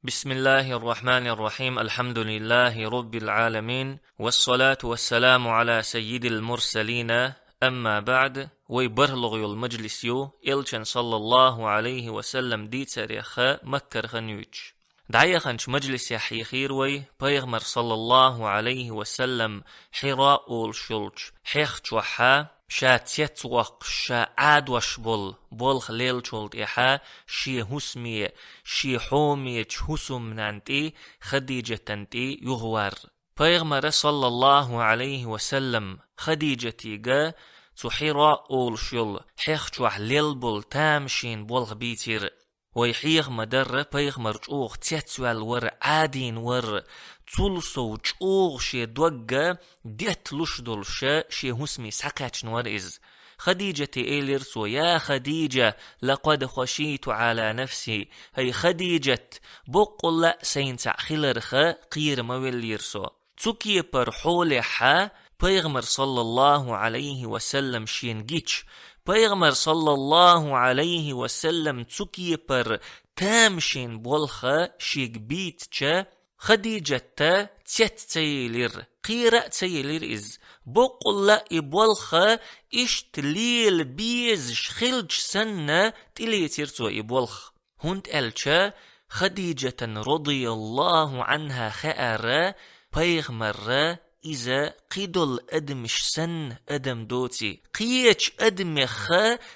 بسم الله الرحمن الرحيم. الحمد لله رب العالمين، والصلاة والسلام على سيد المرسلين. أما بعد، ويبرلغ المجلس إلشن صلى الله عليه وسلم دي تاريخ مكر خنيوج دعيا خنش مجلس يحيي خير بيغمر صلى الله عليه وسلم حراء الشلج حيخ وحا شا تيت وق شا عاد وشبل بول خليل شلد إحا شي هسمي شي حومي هسم نانتي خديجة تنتي يغوار بيغمر صلى الله عليه وسلم خديجة تيغا تحراء الشل حيخ وح ليل بول تامشين بول بيتير ويحيغ مدر بيغ مرجوغ تيتوال ور عادين ور تولسو جوغ شي دوغا ديت لشدل شي هسمي ساقاتش نور إز خديجة إيليرس ويا خديجة لقد خشيت على نفسي هي خديجة بقل لا سينتع خلرخ قير مويليرسو تسكي بر حولها بيغمر صلى الله عليه وسلم شين جيتش بيغمر صلى الله عليه وسلم تسكي بر تامشين بولخا شيك بيتشا خديجة تيت تيلير قيرة تيلير إز بقول لا إبولخا إشتليل بيز شخلج سنة تليتير تو إبولخ هنت ألشا خديجة رضي الله عنها خائرة بيغمر إذا قيدل أدمش سن أدم دوتي قيتش أدمخ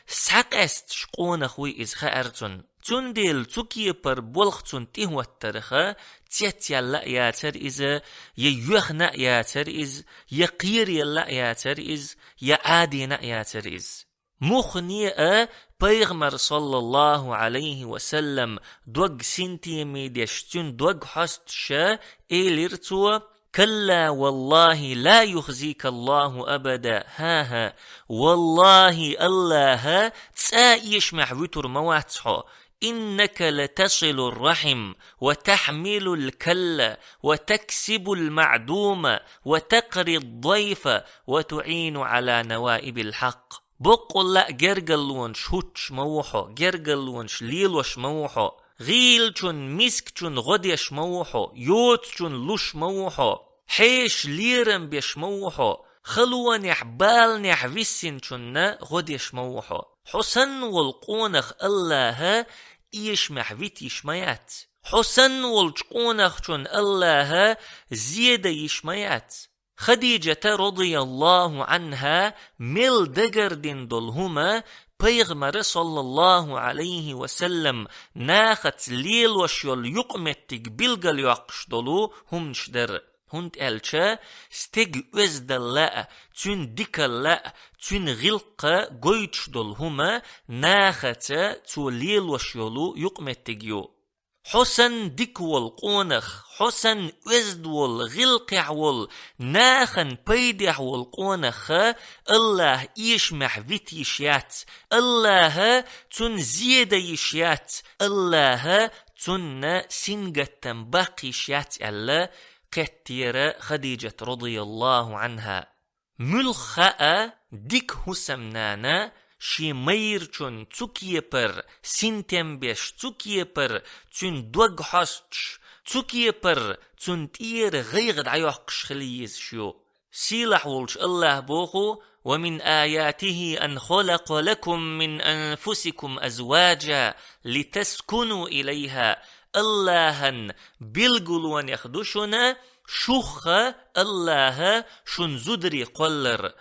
ساقست شقون خوي إز خائرتن تندل تكي بر بولختن تهوى الترخة تيت يلا ياتر إز ييوخنا ياتر إز يقير يلا ياتر إز يعادينا ياتر إز مخنيئة بيغمر صلى الله عليه وسلم دوغ سنتي ميديشتن دوغ حستشا إيليرتو كلا والله لا يخزيك الله أبدا هاها والله الله تسايش محوتر مواتحو إنك لتصل الرحم وتحمل الكل وتكسب المعدوم وتقري الضيف وتعين على نوائب الحق بقول لا جرجلونش هوتش موحو جرجلونش ليلوش موحو غيلشون مسكشون غديش موحو يوتشون لوش موحو حيش ليرم بيش موحو خلوان يحبال نحفسنشون غديش موحو حسن والقونخ الله إيش محفيت يشميات حسن والقونخ شون الله زيادة يشميات خديجة رضي الله عنها مل دقردين دولهما بيغمر صلى الله عليه وسلم ناخت ليل وشيول يقمتك بلغل يقش دولو هم نشدر هند ألشا ستيج وزدلاء تون ديكلاء تون غلقة قويتش دولهما ناخت تو ليل وشيولو يقمتك حسن ديكول قونخ حسن وزدول غلقعول ناخن بيدعول قونخ الله يشمح فيت يشيات الله تن زيادة يشيات الله تن سنجة باقي يشيات الله كتير خديجة رضي الله عنها ملخاء ديك هسمنانا شي ميرچون تسوكي پر سنتم بيش تسوكي پر تون دوغ حستش تسوكي پر تون تير غيغد عيوحقش خليز شو سيلح ولش الله بوخو ومن آياته أن خلق لكم من أنفسكم أزواجا لتسكنوا إليها اللهن بالقلوان يخدشنا شخ الله شن زدري قلر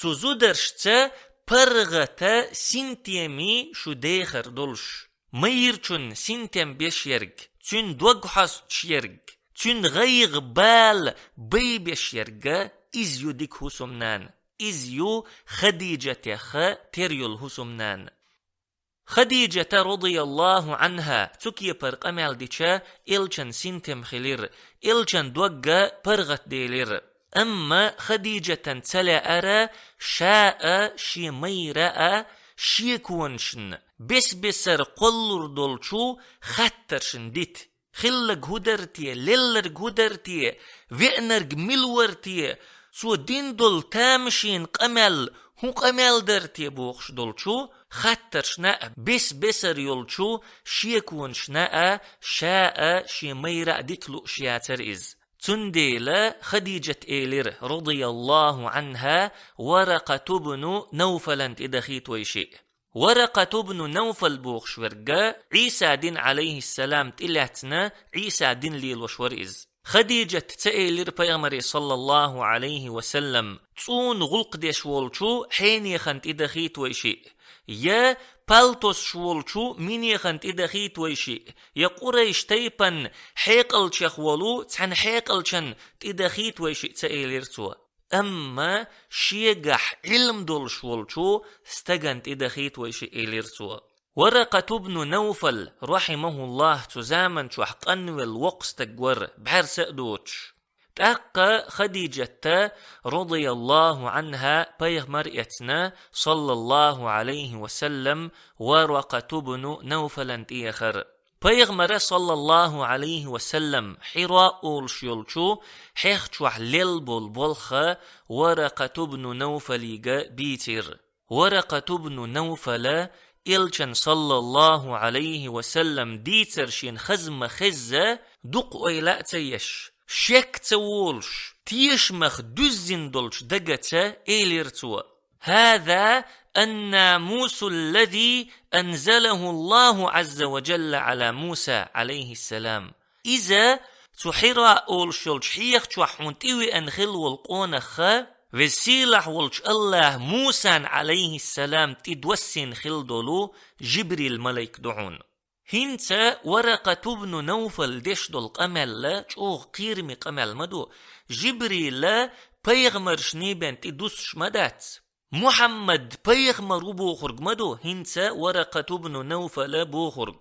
تزدرشت پرغتا سنتيمي شو ديخر دولش ميرچون سنتيم بيش يرگ چون دوغ حست شيرگ چون غيغ بال بي بيش يرگ إزيو ديك هسمنان إزيو خديجة خ تريول هسمنان خديجة رضي الله عنها تكي برق أمال ديشا إلچن سنتيم خلير إلچن دوغ پرغت ديلير أما خديجة تلا أرى شاء شي ميراء شي كونشن بس بسر قلر دولشو خطرشن ديت خلق هدرتي للرق هدرتي وعنرق ملورتي سو دين دول تامشين قمل هو قمال درتي بوخش دولشو خطر شناء بسر يولشو شيكون شناء شاء شي ميرا ديكلو شياتر إز تنديلا خديجة إيلر رضي الله عنها ورقة بن نوفل إدخيت ويشيء ورقة بن نوفل بوخش ورقا عيسى دين عليه السلام تلاتنا عيسى دين ليل وشورئز خديجة تأيلر بيغمري صلى الله عليه وسلم تون غلق ديش والشو حين يخنت إدخيت ويشيء يا بالتوس شولشو مين يخنت إدخيت ويشيء يا قريش تيبن حيقل شخولو تحن حيقل شن إدخيت ويشيء تأيلر سوا أما شيقح علم دول شولشو استغنت إدخيت ويشيء إيلر سوا ورقة بن نوفل رحمه الله تزامن شو حقن والوقس تقور بحر سأدوش تأقى خديجة رضي الله عنها بيغمرئتنا صلى الله عليه وسلم ورقة بن نوفل انتيخر بيغمر صلى الله عليه وسلم حراء الشيولشو حيخشوح للبول بولخة ورقة بن نوفل بيتر ورقة بن نوفل إلشن صلى الله عليه وسلم ديتر شين خزم خزة دق إلى تيش شك تولش تيشمخ دزن دولش دقتا إيليرتوا هذا الناموس الذي أنزله الله عز وجل على موسى عليه السلام إذا تحرى أولشولش حيخ تحون تيوي أنخل والقونخ وسيلح ولش الله موسى عليه السلام تدوسين خلدولو جبريل ملك دعون هنتا ورقة بن نوفل ديش دول قمل چوغ قيرمي قمل مدو جبريل بيغمر شنيبن تدوسش مدات محمد بيغمر بوخرج مدو هنتا ورقة بن نوفل بوخرج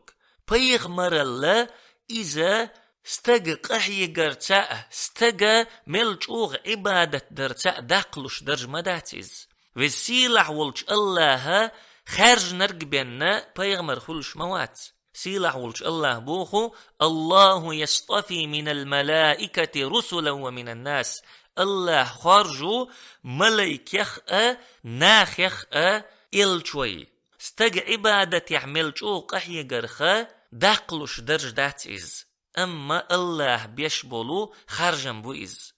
بيغمر الله إذا استجا قحي قرتاء استجا ملجوغ عبادة درتاء داقلوش درج مداتيز وسيلح ولش الله خارج نرق بينا بيغمر خلش موات سيلح ولش الله بوخو الله يصطفي من الملائكة رسلا ومن الناس الله خارجو ملك يخأ ناخ يخأ إلشوي استجا عبادة يعمل جو قحي قرخا داقلوش درج داتيز أما الله بيشبولو خرجن بوئز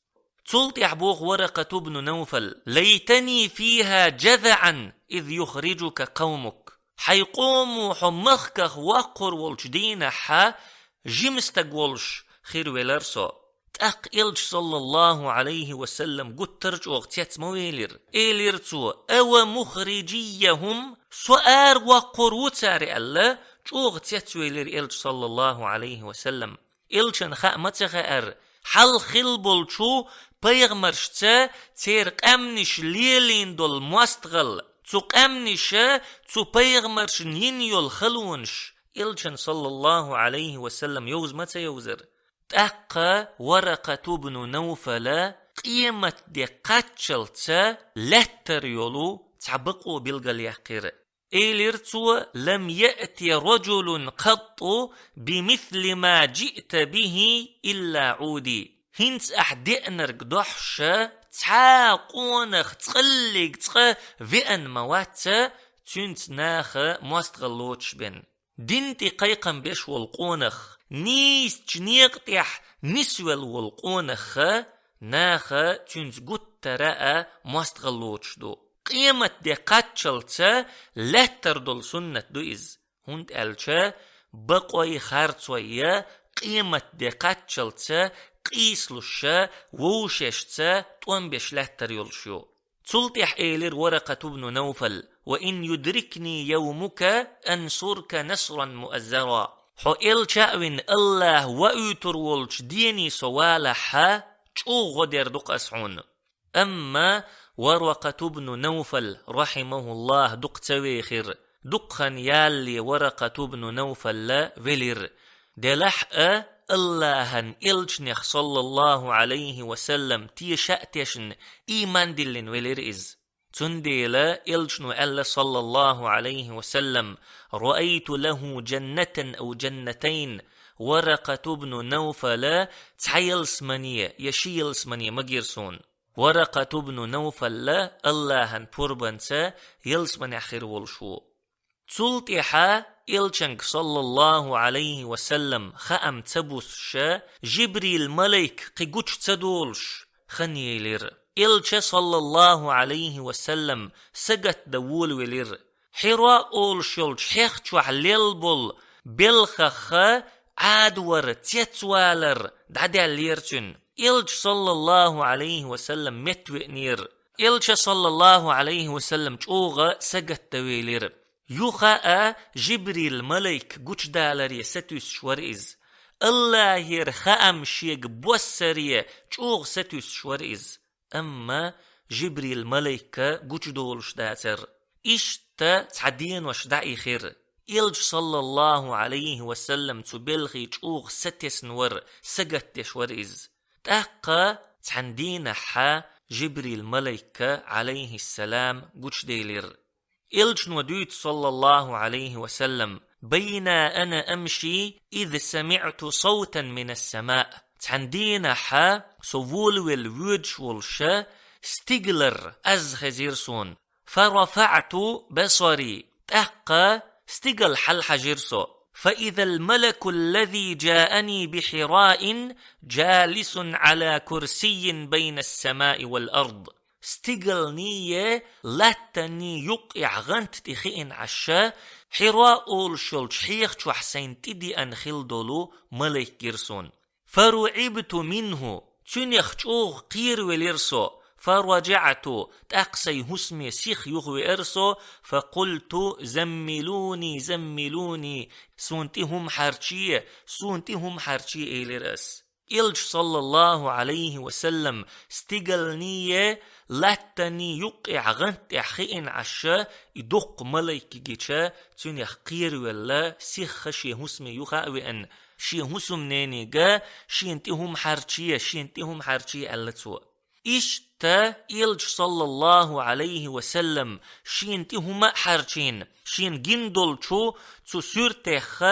تلت يحبوغ ورقة بن نوفل ليتني فيها جذعا إذ يخرجك قومك حيقوموا حمخك وقر والش دينها جمستك والش خير ولرسو تأق إلج صلى الله عليه وسلم قد ترجع اغتيات مويلر إيلرتو أو مخرجيهم سؤار وقر وتاري الله اغتيات ويلر إلج صلى الله عليه وسلم إلشن خأمتخأر حل خلبول شو بيغمرشتا تير قمنش ليلين دول مواستغل تو قمنش تو بيغمرش ينيول خلونش إلشن صلى الله عليه وسلم يوز متى يوزر تأقى ورقة بن نوفل قيمة دي قاتشلتا لتر يولو تعبقوا بالغل يحقير إيلرتو لم يأتي رجل قط بمثل ما جئت به إلا عودي هنت أحدئنر قدحشة تاقونخ تقلق تقى فئن مواتة تنت ناخ مواستغلوتش بن دينتي قيقن بيش والقونخ نيس تنيقتح نسول والقونخ ناخ تنت قد ترأى مواستغلوتش دو قيمة دي قاتشلتا لتر دول سنة دو إز هند ألتا بقوي خارتوية قيمة دي قاتشلتا قيسلوشا ووششتا توانبش لتر يولشو تلتح إيلر ورقة بن نوفل وإن يدركني يومك أنصرك نصرا مؤزرا حو إلشاوين الله وأيتر والش ديني سوالحا چو غدر دق أسعون أما ورقة بن نوفل رحمه الله دق تويخر دقخن يالي ورقة بن نوفل لا ولر دلحق اللهن إلشنخ صلى الله عليه وسلم تيشأتشن إيمان دلن ولر إز تنديلا إلشنو ألا صلى الله عليه وسلم رأيت له جنة أو جنتين ورقة بن نوفل تحيل سمانية يشيل سمانية مجيرسون ورقة بن نوفل الله بربنسا يلس من آخر والشو تلتحا إلشنك صلى الله عليه وسلم خأم تبوس جبريل ملك قيقوش تدولش خنيلر إلش صلى الله عليه وسلم سجت دول ولر حراء أول شلش حيخشوح للبل بالخخ عادور تيتوالر دعدي ليرتن إلش صلى الله عليه وسلم متوئنير إلش صلى الله عليه وسلم جوغا سجت دويلر يخاء جبريل ملك قوش دالري ستوس شورئز الله يرخأم شيق بوسرية جوغ ستوس شورئز أما جبريل ملك قوش دولش داتر إشتا تعدين وش دعي خير إلج صلى الله عليه وسلم تبلغي جوغ ستس نور سجت شورئز تاقا تعندين حا جبريل ملك عليه السلام قوش ديلر إلج وديت صلى الله عليه وسلم بين أنا أمشي إذ سمعت صوتا من السماء تعندين حا سوول والوجه والشا ستيغلر أز خزيرسون فرفعت بصري تحقا ستيغل حل حجرسو فإذا الملك الذي جاءني بحراء جالس على كرسي بين السماء والأرض ستيغل نية لاتني يقع غنت تخين عشا حراء الشلش حيخ حسين تدي أن خلدلو ملك جرسون فرعبت منه تنيخ قير وليرسو فرجعت تأقسي هسمي سيخ يخوي إرسو فقلت زملوني سونتهم حرشي إليرس إلج صلى الله عليه وسلم استقلني لاتني يقع غنت أخين عشا يدق ملك جيشا تون يخقير ولا سيخ خشي هسمي يخاوي أن شي هسم نينيغا شي انتهم حرشي ألتو إشتا إلج صلى الله عليه وسلم شين تهما حرشين شين جندل شو تسورتخ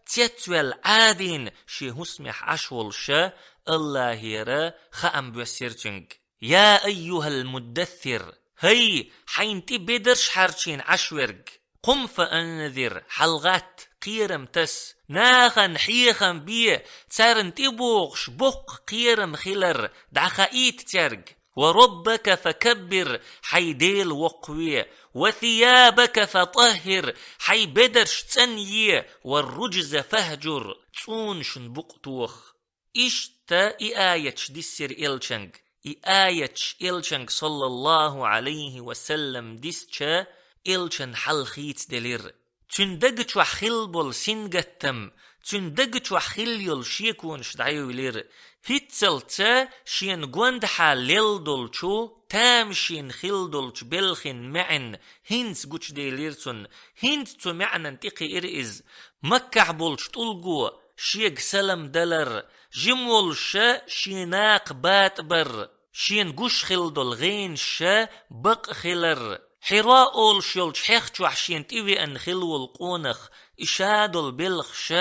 تيتوال عادين شي هسمح أشول شا الله يرى خأم بسيرتنج يا أيها المدثر هي حين تبدرش حرشين عشورج قم فأنذر حلغات قيرم تس ناخن حيخن بيه تسارن تبوغش بق قيرم خلر دعخائيت ترج وربك فكبر حيديل وقوي وثيابك فطهر حي بدرش تنيه والرجز فهجر تون شنبقتوخ إشتا إآيتش ديسير إلشنج إآيتش إلشنج صلى الله عليه وسلم ديسشا إلشن حلخيت دلير تندقت وحلبل سنجتم تندقت وحليل شيكون شدعيو لير هتسلتا شين قوندحا للدلشو تام شين خلدلش بلخن معن هنس قوش ديليرتون هنس تو معنى انتقي إرئز مكع بولش تلقو شيك سلم دلر جمولش شيناق باتبر شين قوش خلدل غين شا بق خلر حراء أول شلش حيخش وحشين تيوي أن خلو القونخ إشادل بلخش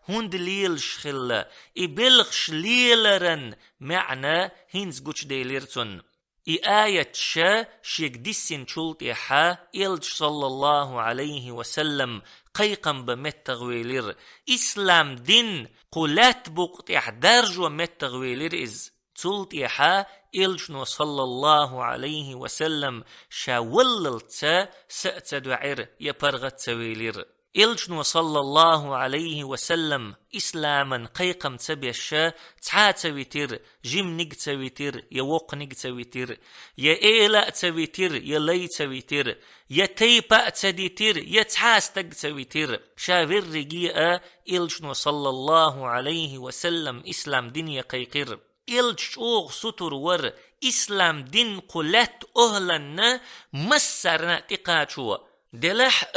هند ليلش خلا إبلخش ليلرن معنى هنز قوش ديليرتون آية شا شيك ديسين شلط إحا إلج صلى الله عليه وسلم قيقم بمتغويلر إسلام دين قلات بقت إحدارج ومتغويلر إز تلت إحا إلجنو صلى الله عليه وسلم شاوللت سأتدعير يبرغت سويلر إلجنو صلى الله عليه وسلم إسلاما قيقم تبيشا تعا تسويتر جمنك تسويتر يوقنك تسويتر يا إيلا تسويتر يا لي تسويتر يا تيبا تسديتر يا تعاستك تسويتر شافر رجيئة إلجنو صلى الله عليه وسلم إسلام دنيا قيقر إلجوغ ستر ور إسلام دين قلت أهلن مسرنا تقاتشوا دلح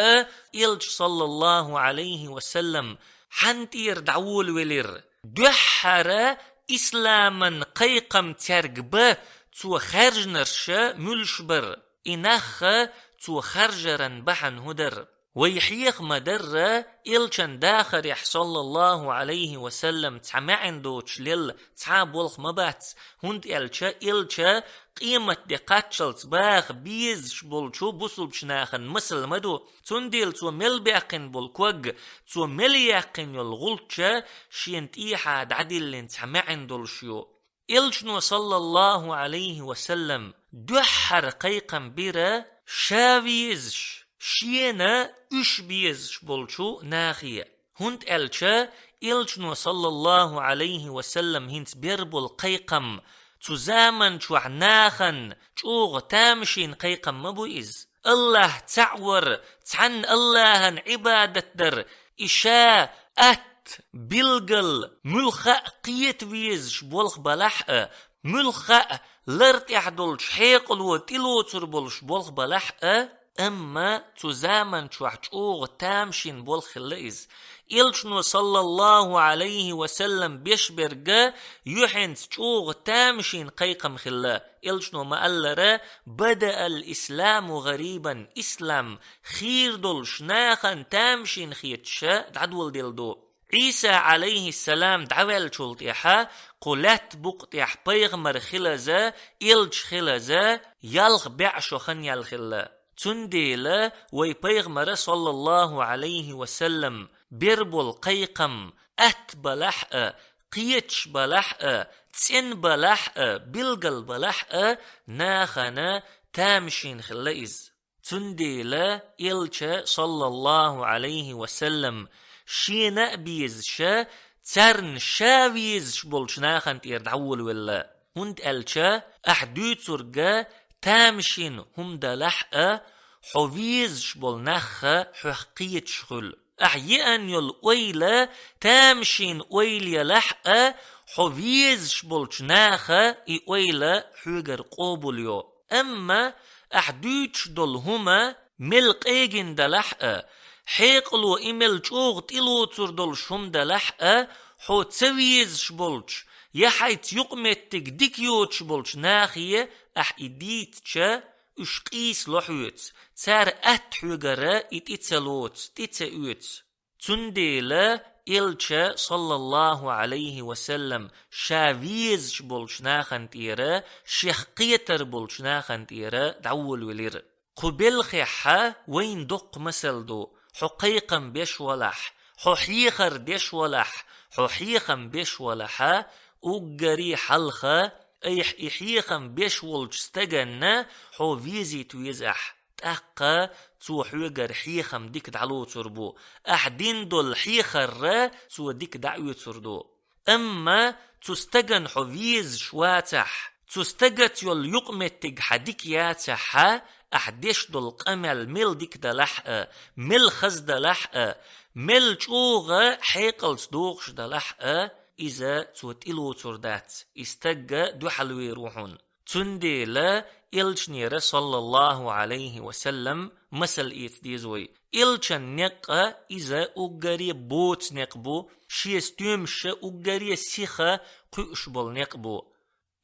إلج صلى الله عليه وسلم حنتير دعول ولير دحر إسلاما قيقم ترقب تو خرج نرشا ملشبر إنخ تو خرجرن بحن هدر ويحيخ مدرة إلشان داخر يح صلى الله عليه وسلم تسمع عندوش لل تسعاب والخ مبات هند إلشا قيمة دي قاتشلت باخ بيز شبولشو بوصل بشناخن مسل مدو تنديل تو ملبيقن بولكوغ تو مليقن يلغلتشا شينت إيحا دعديل لين تسمع عندولشيو إلشنو صلى الله عليه وسلم دحر قيقا بيرا شاويزش شينا اش بيزش بولشو ناخية هند الچا إلشنو صلى الله عليه وسلم هنت بيربول قيقم تزامن شو ناخن شوغ تامشين قيقم مبوئز الله تعور تعن الله عبادة در إشا بلغل ملخا قيت ويزش بولخ بلح ملخا لرت يحدلش حيقل وتلو تربلش بولخ بلح أما تزامن شوغ تامشين بولخ الليز إلشنو صلى الله عليه وسلم بيشبرغ يحن شوغ تامشين قيقم خلا إلشنو ما ألرا بدأ الإسلام غريبا إسلام خير دولش ناخن تامشين خيتشا دعدول دلدو عيسى عليه السلام دعوال شلطيحا قلت بقطيح بيغمر خلزا إلش خلزا يلغ بعشو خن يلخلا تنديلا وي بيغمر صلى الله عليه وسلم بيربول قيقم بلح قيتش بلح تسن بلح بلغل بلح ناخنا تامشين خلائز تنديلا إلش صلى الله عليه وسلم شينا بيزشا ترن شاويز شبولش ناخن تيردعول ولا هند ألشا أحدود سرقا تامشين هم دلحقا حويز شبول نخا حقية شغل أحيان يل ويلا تامشين ويل يلحقا حويز شبولش ناخا إي ويلا حوغر قوبوليو أما أحدود شدول هما ملق إيجن دلحقا حيقلو إمل جوغ تلو تردل شم دلحقا حو تسويز شبولش يحيت يقمتك ديكيوت شبولش ناخية إديت شا اشقيس لحوت تار حوغرا إتسلوت تتسأوت تنديلا إلشا صلى الله عليه وسلم شاويز شبولش ناخن تيرا شيخقيتر بولش ناخن تيرا دعول ولير قبل خيحا وين دق مسل دو حقيقا بيش ولح حيخر ديش ولح حيخا بيش ولحا أجري حلخا إحيخا بيش ولش استجنا حو فيزي تويزح تأقا تو حوغر حيخم ديك دعلو تربو أحدين دول حيخر تو ديك دعوي تردو أما تستجن حويز شواتح تستجت يول يقمتك حديك ياتحا أحديش دول قمل مل ديك دلحقا مل خز دلحقا مل جوغا حيقل صدوغش دلحقا إذا توتيلو تردات استجا دو حلوي روحون تنديلا إلشنير صلى الله عليه وسلم مثل إيتديزوي إلشن نقا إذا أجري بوت نقبو شيستيمش أجري سيخا قيشبل نقبو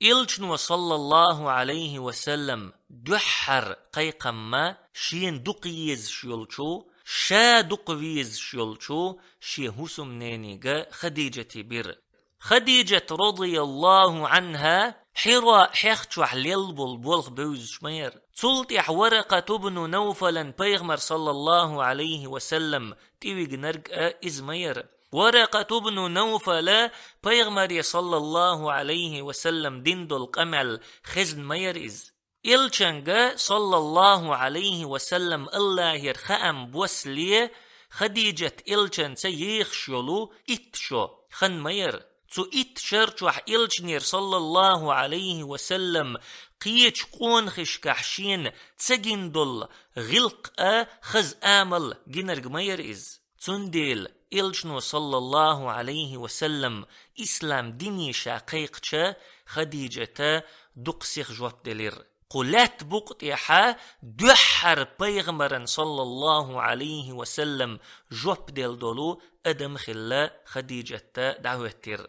إلشنو صلى الله عليه وسلم دحر قيقما شين دقيز شيولشو شا دقويز شيولشو شي هسم نينيغا خديجة بير خديجة رضي الله عنها حرا حيختو حليل بولغ بوز شمير تلتح ورقة بن نوفل بيغمر صلى الله عليه وسلم تيويق نرق إزمير ورقة بن نوفل بيغمر صلى الله عليه وسلم دندو القمل خزن مير إز إلشنغ صلى الله عليه وسلم الله يرخأم بوسلي خديجة إلشن سيخ شلو إتشو خن مير تو إتشرتوح إلشنير صلى الله عليه وسلم قيش قون خش كحشين تسجندل غلق خز آمل جنرق مير إز تنديل إلشنو صلى الله عليه وسلم إسلام ديني شاقيقشا خديجة دقسيخ جواب دلير قلت بقطيحا دحر بيغمرا صلى الله عليه وسلم جواب دل دولو أدم خلا خديجة دعوتير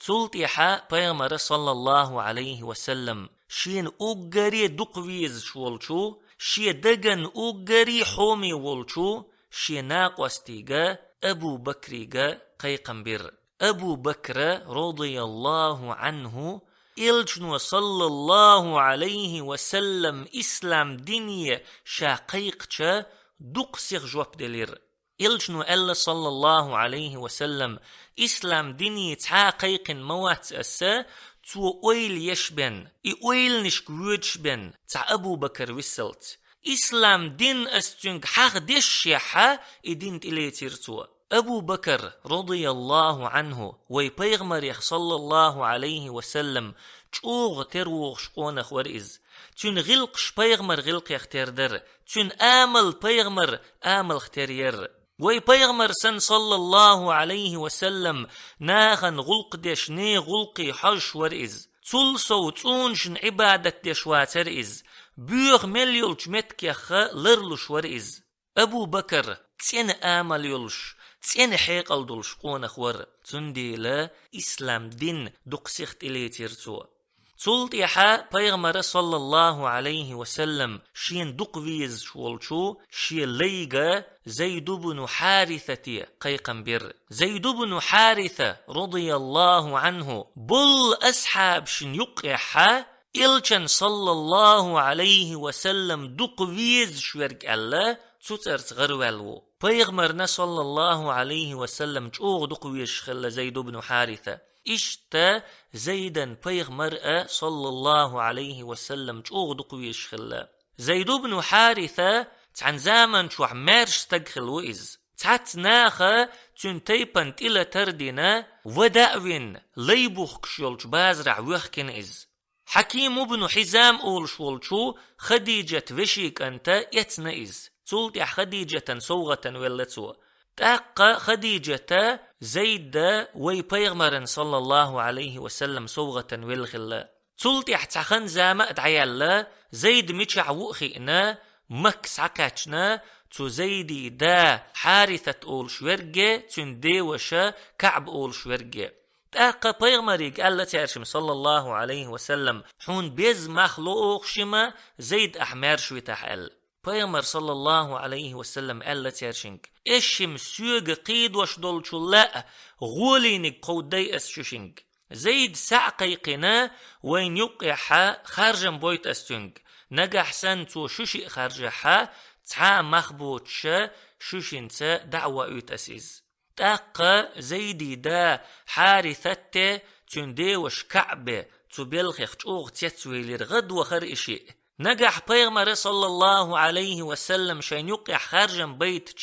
تلتيحا بيغمر صلى الله عليه وسلم شين أجري دقويز شولشو شي دقن أجري حومي ولشو شيناق وستيغا أبو بكريغا قيقنبر أبو بكر رضي الله عنه إلجنو صلى الله عليه وسلم إسلام دينية شاقيقشا دقسيغ جواب دلير إلجنو ألا صلى الله عليه وسلم إسلام دينية تعاقيق موات أسا تو أويل يشبن أويل نشكوش بن تع أبو بكر وسلت إسلام دين أستنك حق دش يحا إدين إليتيرتو أبو بكر رضي الله عنه ويبيغمر صلى الله عليه وسلم چوغ تروغ شقونخ ورئز تون غلق شبيغمر غلق يختردر تون آمل بيغمر آمل اخترير ويبيغمر سن صلى الله عليه وسلم ناغن غلق ديش ني غلقي حش ورئز تلسو تونشن عبادة ديش واترئز بيغ مليولش متكيخ لرلش ورئز أبو بكر تين آمل يولش تين حيقل دولش قونخ ور تندي لا إسلام دين دقسيخت إليتيرتو تولت يحا بيغمر صلى الله عليه وسلم شين دقويز شولشو شين ليغا زيد بن حارثة قيقنبر زيد بن حارثة رضي الله عنه بل أصحاب شن يقيحا إلشن صلى الله عليه وسلم دقويز شورك الله تترت غروالو بيغمرنا صلى الله عليه وسلم جوغ دقويش خلا زيد بن حارثة إشتا زيدا بيغمر صلى الله عليه وسلم جوغ دقويش خلا زيد بن حارثة تعن زامن شو عمارش تدخل وإز تعت ناخا تنتيبن إلى تردنا ودأوين ليبوخ كشولش بازرع ويخكن إز حكيم بن حزام أول شولشو خديجة وشيك أنت يتنئز تولت يا خديجة صوغة ولتسو تاق خديجة زيد ويبيغمر صلى الله عليه وسلم صوغة والخلا تولت يا تخن زامة دعيالا زيد ميشع وخينا مكس عكاتشنا تو زيدي دا حارثة أول شورجة تندي وشا كعب أول شورجة تاق بيغمريك ألا تعرشم صلى الله عليه وسلم حون بيز مخلوق شما زيد أحمر شوي تحل بيغمر صلى الله عليه وسلم ألا تعرشنك إشم سيوغ قيد وشدول شلاء غولينك قودي أسشوشنك زيد سعقيقنا وين يقيحا خارجا بويت أستنك نجح سنتو شوشي خارجها تع مخبوطش شوشنت دعوة يتأسيز تاق زيدي دا حارثة تندي وش كعبة تبلخ تشوغ تيتويلر غد وخر إشي نجح بيغمر صلى الله عليه وسلم شين يقع خارجا بيت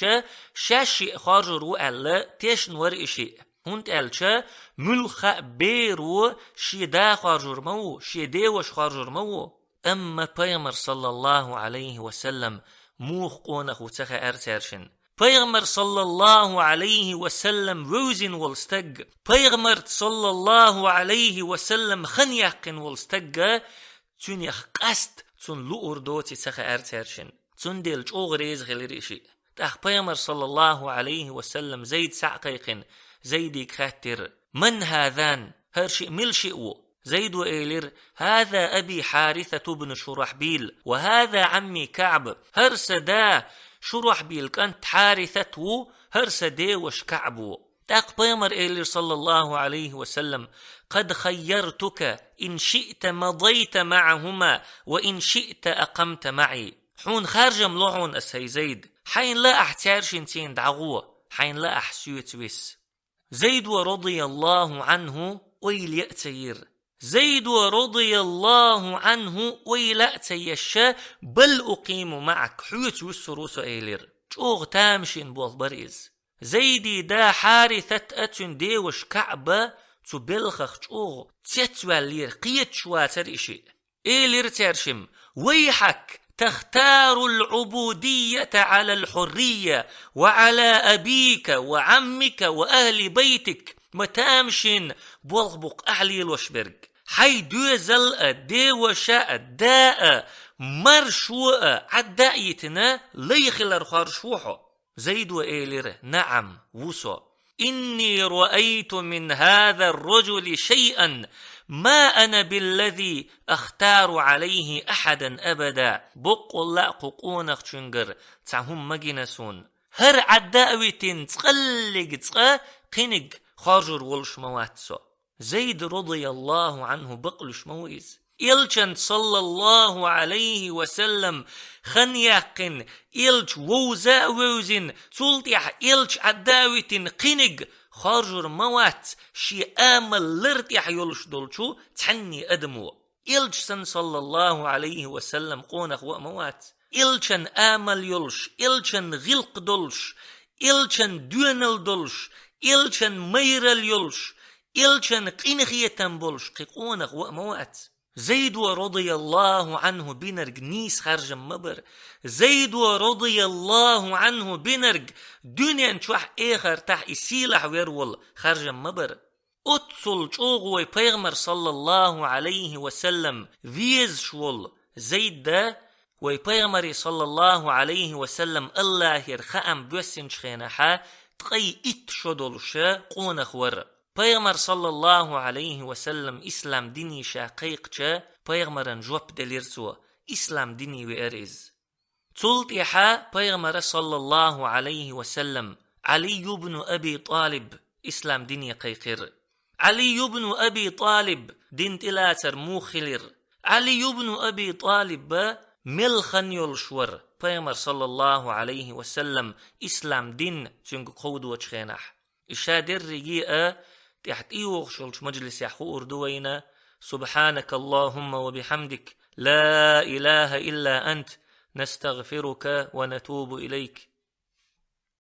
شاشي خارج رؤال تيشن ور إشي هونت ألشا ملخ بيرو شيدا خارج مو شيدي وش خارج مو أما بيغمر صلى الله عليه وسلم موخ قونخ وتخى أرترشن بيغمر صلى الله عليه وسلم روزن والستق بيغمر صلى الله عليه وسلم خنيقن والستق تنيخ قست تن لؤر دوتي تخى أرترشن تن ديل جوغ ريز غلريشي تخ بيغمر صلى الله عليه وسلم زيد سعقيقن زيدي كاتر من هذان هرشي ملشئو زيد وإيلر هذا أبي حارثة بن شرحبيل وهذا عمي كعب هرسدا شرحبيل كانت حارثته هرسدا وش كعبو تاق بيمر إيلر صلى الله عليه وسلم قد خيرتك إن شئت مضيت معهما وإن شئت أقمت معي حون خارج ملوحون أسهي زيد حين لا أحتارش انتين دعوه حين لا أحسيت ويس زيد ورضي الله عنه ويل يأتير زيد رضي الله عنه ويلأت يشا بل أقيم معك حيوت وسروس إيلر جوغ تامشين بوالبريز زيدي دا حارثة أتن دي وش كعبة تبلخخ جوغ تتوالير قيت شواتر إشي إيلر ترشم ويحك تختار العبودية على الحرية وعلى أبيك وعمك وأهل بيتك متامشين بوالبق أعلي الوشبرق حي دوزل دي وشاء داء مرشوء عدائيتنا ليخل الخرشوحو زيد وإيلر نعم وصو إني رأيت من هذا الرجل شيئا ما أنا بالذي أختار عليه أحدا أبدا بقوا لا ققونك تشنجر تعهم مجنسون هر عداويتين تقلق تقا قينق خارجر ولش مواتسو. زيد رضي الله عنه بقلش مويز إلشن صلى الله عليه وسلم خن يقن إلش ووزا ووزن تلتح إلش عداويتين قينق خارجر موات شي آمل لرتح يلش دولشو تحني أدمو. إلشن صلى الله عليه وسلم قونخ وموات إلشن آمل يلش إلشن غلق دولش إلشن دونل دولش إلشن ميرل يلش إلشن قينخيتن بولش قيقونخ وموات. زيد رضي الله عنه بنرج نيس خرج مبر. زيد رضي الله عنه بنرج دنيا نشوح إخر تح إسيلح ويرول خرج مبر. أتصل شوغوي بيغمر صلى الله عليه وسلم فيز شول زيد ده وي بيغمر صلى الله عليه وسلم الله يرخام بوسن شخينحا تقي إت شدولشا قونخ ور. بيغمر صلى الله عليه وسلم إسلام ديني شاقيقشا بيغمرن جوب دليرسوا إسلام ديني وإرز. تلت إحا بيغمر صلى الله عليه وسلم علي بن أبي طالب إسلام ديني قيقر. علي بن أبي طالب دين تلاتر موخلر. علي بن أبي طالب ملخن يلشور بيغمر صلى الله عليه وسلم إسلام دين تنق قود وشخينح. إشادر رجيئة تحت إيوغ شلش مجلس يحو أردوينا. سبحانك اللهم وبحمدك لا إله إلا أنت نستغفرك ونتوب إليك.